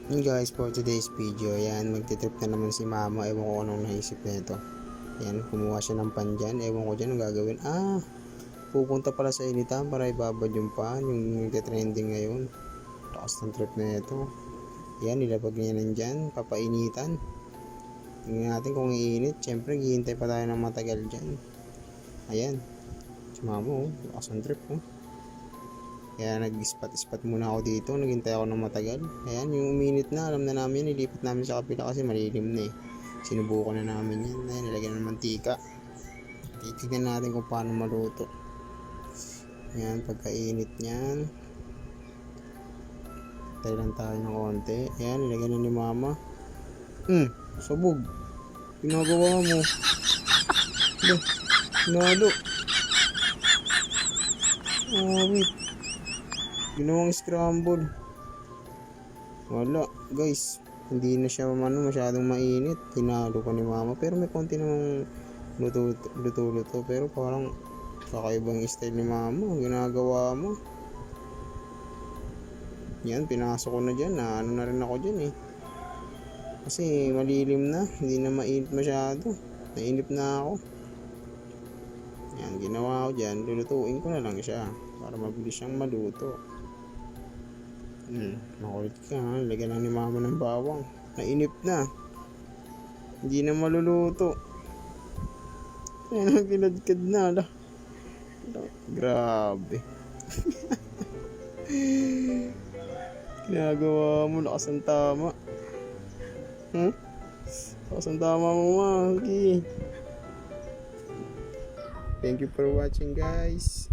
Yun guys, for today's video, yan, magtitrip na naman si mama. Ewan ko anong naisip na ito. Yan, kumuha siya ng pan dyan. Ewan ko dyan ang gagawin. Pupunta pala sa initan para ibabad yung pan, yung nagtitrending ngayon. Takas ng trip na ito. Yan, nilabag niya nandyan, papainitan. Tingnan natin kung iinit. Siyempre, hihintay pa tayo ng matagal dyan. Ayan, si mama, takas ng trip, Kaya nag-spot muna ako dito. Naghintay ako ng matagal. Ayan, yung uminit na. Alam na namin yan. Ilipat namin sa kapila kasi malilim na eh. Sinubukan na namin yan. Ayan, nilagyan ng mantika. Titignan natin kung paano maluto. Ayan, pagkainit niyan. Tayo lang tayo ng konti. Ayan, nilagyan na ni mama. Sabog. Ginagawa mo. Nalo. Wait. Ginawang scramble. Wala guys, hindi na siya masyadong mainit. Hinalo ko ni mama, pero may konti namang luto. Pero parang kakaibang style ni mama. Ginagawa mo. Yan, pinasok ko na dyan. Ano na rin ako dyan eh. Kasi malilim na, hindi na mainit masyado. Nainip na ako. Yan, ginawa ko dyan. Lulutuin ko na lang siya para mabilis siyang maluto. Makulit ka ha. Lagyan lang ni mama ng bawang. Nainip na. Hindi na maluluto. Ayan, kinadkad na. Grabe. Ginagawa mo. Lakas ang tama. Lakas ang tama mo, Maki. Thank you for watching guys.